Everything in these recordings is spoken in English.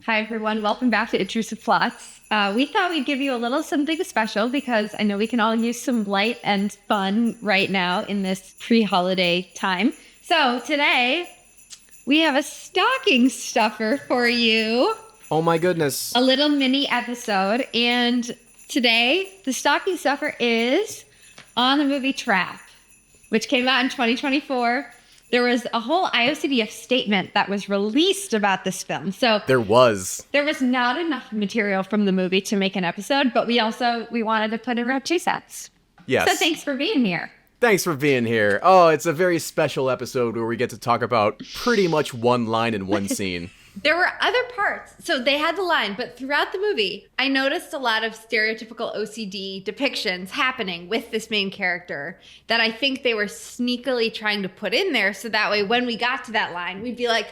Hi, everyone. Welcome back to Intrusive Plots. We thought we'd give you a little something special because I know we can all use some light and fun right now in this pre-holiday time. So today, we have a stocking stuffer for you. Oh my goodness. A little mini episode. And today, the stocking stuffer is on the movie Trap, which came out in 2024. There was a whole IOCDF statement that was released about this film. So There was not enough material from the movie to make an episode, but we wanted to put in our 2 cents. Yes. So thanks for being here. Thanks for being here. Oh, it's a very special episode where we get to talk about pretty much one line in one scene. There were other parts. So they had the line, but throughout the movie, I noticed a lot of stereotypical OCD depictions happening with this main character that I think they were sneakily trying to put in there. So that way, when we got to that line, we'd be like,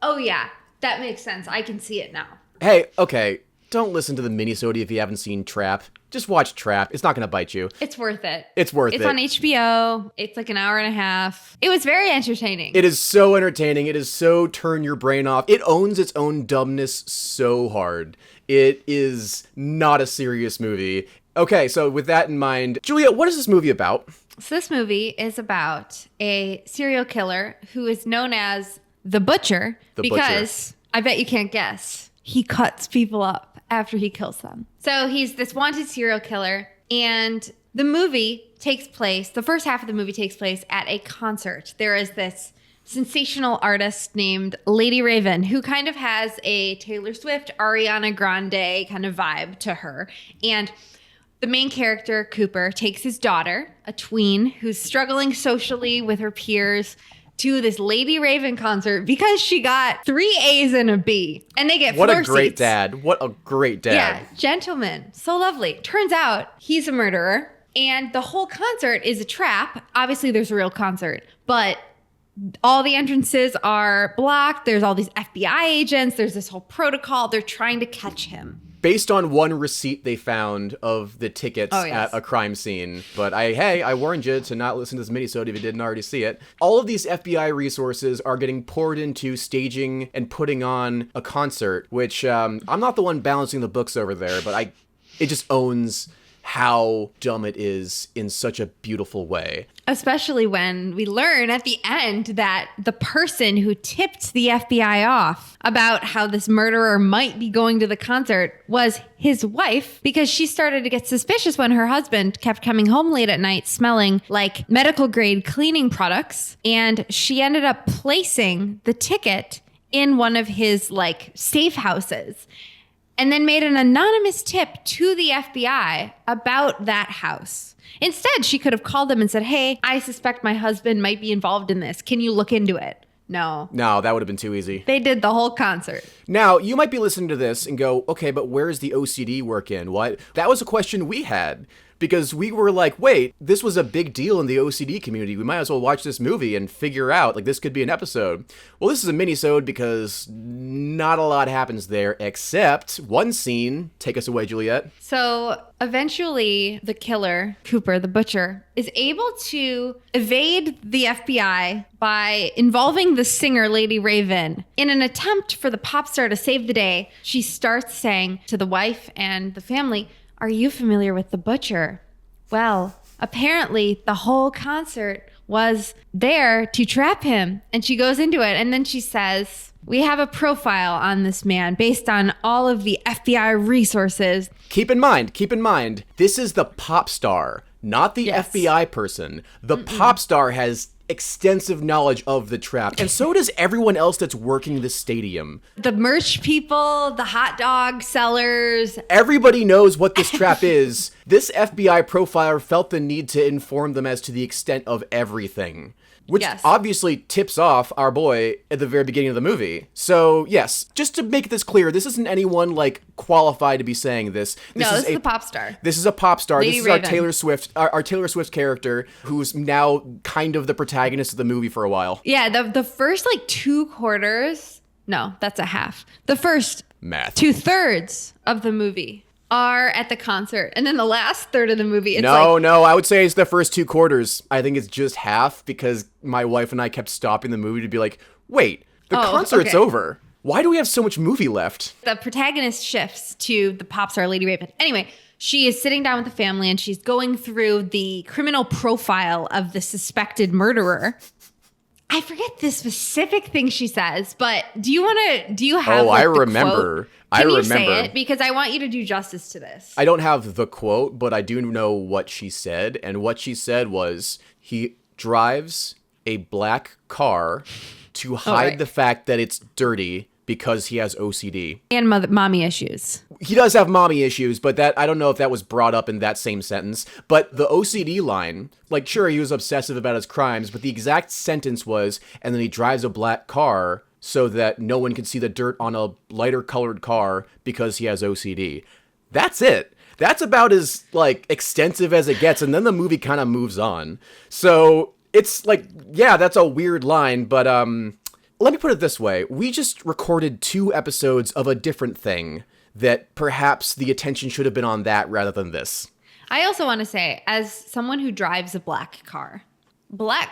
oh yeah, that makes sense. I can see it now. Hey, okay, don't listen to the minisode if you haven't seen Trap. Just watch Trap. It's not going to bite you. It's worth it. It's worth it. It's on HBO. It's like an hour and a half. It was very entertaining. It is so entertaining. It is so turn your brain off. It owns its own dumbness so hard. It is not a serious movie. Okay, so with that in mind, Julia, what is this movie about? So this movie is about a serial killer who is known as the Butcher because I bet you can't guess. He cuts people up after he kills them. So he's this wanted serial killer, and the movie takes place, the first half of the movie takes place at a concert. There is this sensational artist named Lady Raven who kind of has a Taylor Swift, Ariana Grande kind of vibe to her. And the main character, Cooper, takes his daughter, a tween, who's struggling socially with her peers, to this Lady Raven concert because she got 3 A's and a B. And they get What floor a great seats. dad. What a great dad. Yeah, gentleman. So lovely. Turns out he's a murderer. And the whole concert is a trap. Obviously, there's a real concert. But all the entrances are blocked. There's all these FBI agents. There's this whole protocol. They're trying to catch him. Based on one receipt they found of the tickets yes. at a crime scene. But I warned you to not listen to this minisode if you didn't already see it. All of these FBI resources are getting poured into staging and putting on a concert, which I'm not the one balancing the books over there, but it just owns how dumb it is in such a beautiful way. Especially when we learn at the end that the person who tipped the FBI off about how this murderer might be going to the concert was his wife, because she started to get suspicious when her husband kept coming home late at night smelling like medical grade cleaning products. And she ended up placing the ticket in one of his safe houses, and then made an anonymous tip to the FBI about that house. Instead, she could have called them and said, hey, I suspect my husband might be involved in this. Can you look into it? No, that would have been too easy. They did the whole concert. Now, you might be listening to this and go, okay, but where's the OCD work in? What? That was a question we had. Because we were like, wait, this was a big deal in the OCD community. We might as well watch this movie and figure out, this could be an episode. Well, this is a mini-sode because not a lot happens there except one scene. Take us away, Juliet. So eventually the killer, Cooper, the butcher, is able to evade the FBI by involving the singer, Lady Raven. In an attempt for the pop star to save the day, she starts saying to the wife and the family, are you familiar with the Butcher? Well, apparently the whole concert was there to trap him. And she goes into it and then she says, we have a profile on this man based on all of the FBI resources. Keep in mind, this is the pop star, not the FBI person. The pop star has extensive knowledge of the trap, and so does everyone else that's working the stadium. The merch people, the hot dog sellers. Everybody knows what this trap is. This FBI profiler felt the need to inform them as to the extent of everything, which obviously tips off our boy at the very beginning of the movie. So yes, just to make this clear, this isn't anyone qualified to be saying this. This is the pop star. This is a pop star. Lady this is Raven. our Taylor Swift character, who's now kind of the protagonist of the movie for a while. Yeah, the first 2 quarters, no, that's a half. The first math 2/3 of the movie are at the concert. And then the last third of the movie, it's No, I would say it's the first 2 quarters. I think it's just half because my wife and I kept stopping the movie to be like, wait, the concert's over. Why do we have so much movie left? The protagonist shifts to the pop star Lady Raven. Anyway, she is sitting down with the family and she's going through the criminal profile of the suspected murderer. I forget the specific thing she says, but do you have I the remember. Quote? I Can you remember. say it? Because I want you to do justice to this. I don't have the quote, but I do know what she said. And what she said was, he drives a black car to hide the fact that it's dirty because he has OCD. And mommy issues. He does have mommy issues, but that I don't know if that was brought up in that same sentence. But the OCD line, like, sure, he was obsessive about his crimes, but the exact sentence was, and then he drives a black car so that no one can see the dirt on a lighter colored car because he has OCD. That's it. That's about as, like, extensive as it gets, and then the movie kind of moves on. So it's like, yeah, that's a weird line, but let me put it this way. We just recorded 2 episodes of a different thing that perhaps the attention should have been on that rather than this. I also want to say, as someone who drives a black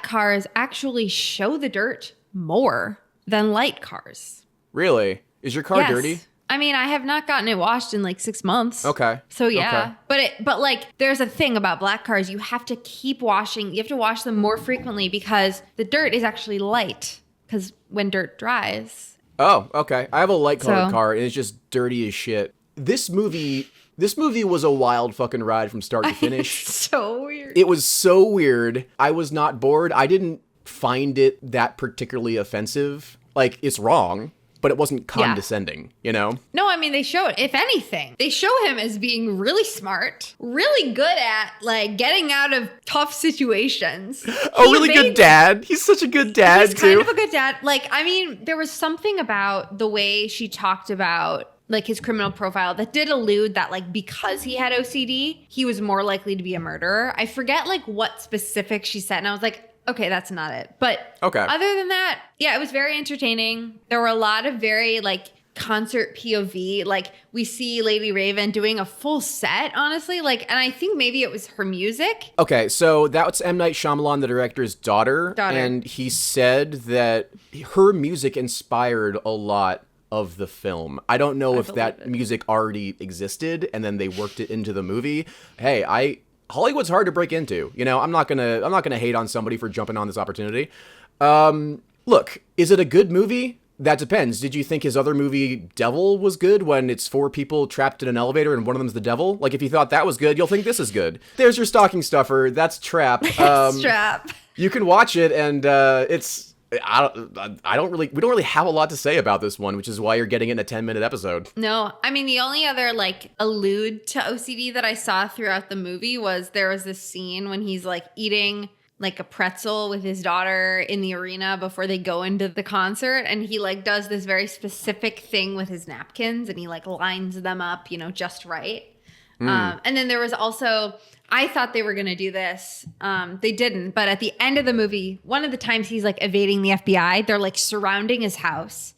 cars actually show the dirt more than light cars. Really? Is your car dirty? I mean, I have not gotten it washed in like 6 months. Okay. So yeah, but like there's a thing about black cars. You have to keep washing. You have to wash them more frequently because the dirt is actually light. Because when dirt dries. Oh, okay. I have a light colored car and it's just dirty as shit. This movie was a wild fucking ride from start to finish. So weird. It was so weird. I was not bored. I didn't find it that particularly offensive. Like, it's wrong, but it wasn't condescending, you know? No, I mean, if anything, they show him as being really smart, really good at, like, getting out of tough situations. Good dad. He's such a good dad, He's kind of a good dad. Like, I mean, there was something about the way she talked about, like, his criminal profile that did allude that, like, because he had OCD, he was more likely to be a murderer. I forget, like, what specific she said, and I was like, okay, that's not it. But other than that, yeah, it was very entertaining. There were a lot of very, like, concert POV. Like, we see Lady Raven doing a full set, honestly. Like, and I think maybe it was her music. Okay, so that's M. Night Shyamalan, the director's daughter. And he said that her music inspired a lot of the film. I don't know if that music already existed and then they worked it into the movie. Hey, Hollywood's hard to break into. You know, I'm not gonna hate on somebody for jumping on this opportunity. Look, is it a good movie? That depends. Did you think his other movie, Devil, was good when it's 4 people trapped in an elevator and one of them's the devil? Like, if you thought that was good, you'll think this is good. There's your stocking stuffer. That's Trap. Trap. You can watch it, and we don't really have a lot to say about this one, which is why you're getting it in a 10-minute episode. No, I mean, the only other, like, allude to OCD that I saw throughout the movie was there was this scene when he's, like, eating, like, a pretzel with his daughter in the arena before they go into the concert, and he, like, does this very specific thing with his napkins, and he, like, lines them up, you know, just right. And then there was also, I thought they were going to do this. They didn't. But at the end of the movie, one of the times he's, like, evading the FBI, they're, like, surrounding his house.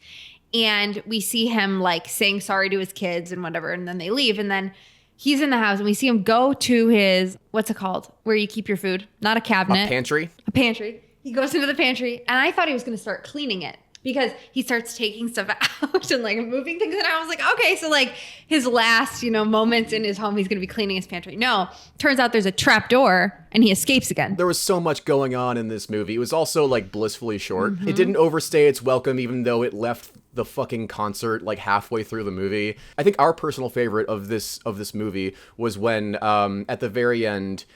And we see him, like, saying sorry to his kids and whatever. And then they leave. And then he's in the house and we see him go to his, what's it called? Where you keep your food. Not a cabinet. A pantry? A pantry. He goes into the pantry. And I thought he was going to start cleaning it. Because he starts taking stuff out and, like, moving things. And I was like, okay, so, like, his last, you know, moments in his home, he's going to be cleaning his pantry. No, turns out there's a trap door and he escapes again. There was so much going on in this movie. It was also, like, blissfully short. It didn't overstay its welcome, even though it left the fucking concert, like, halfway through the movie. I think our personal favorite of this movie was when, at the very end,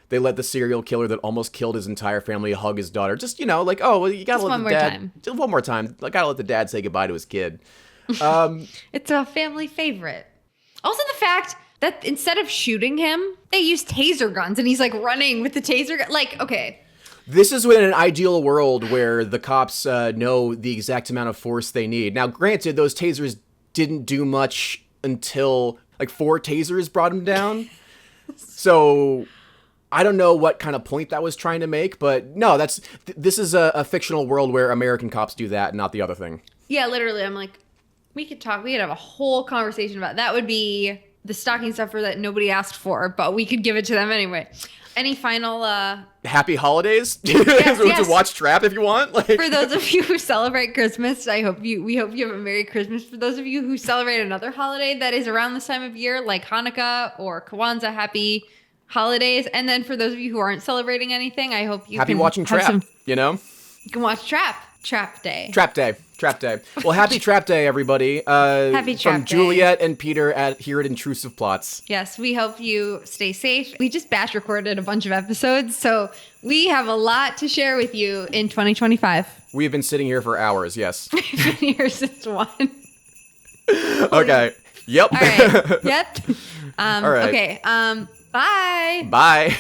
they let the serial killer that almost killed his entire family hug his daughter. Just, you know, like, oh, well, you gotta let the dad... Just one more time. I gotta let the dad say goodbye to his kid. It's a family favorite. Also the fact that instead of shooting him, they use taser guns and he's, like, running with the taser gun. Like, okay. This is in an ideal world where the cops know the exact amount of force they need. Now, granted, those tasers didn't do much until, like, 4 tasers brought him down. So... I don't know what kind of point that was trying to make, but no, this is a fictional world where American cops do that, not the other thing. Yeah, literally. I'm like, we could have a whole conversation about it. That would be the stocking stuffer that nobody asked for, but we could give it to them anyway. Any final happy holidays? Yes. To watch Trap if you want. Like, for those of you who celebrate Christmas, we hope you have a Merry Christmas. For those of you who celebrate another holiday that is around this time of year, like Hanukkah or Kwanzaa, happy holidays. And then for those of you who aren't celebrating anything, I hope you happy can watching Trap. You can watch Trap Day. Trap Day. Well, happy Trap Day, everybody. Happy Trap from Day. Juliet and Peter here at Intrusive Plots. Yes, we hope you stay safe. We just batch recorded a bunch of episodes, so we have a lot to share with you in 2025. We have been sitting here for hours, yes. We've been here since 1. Okay. Yep. All right. Yep. All right. Okay. Bye. Bye.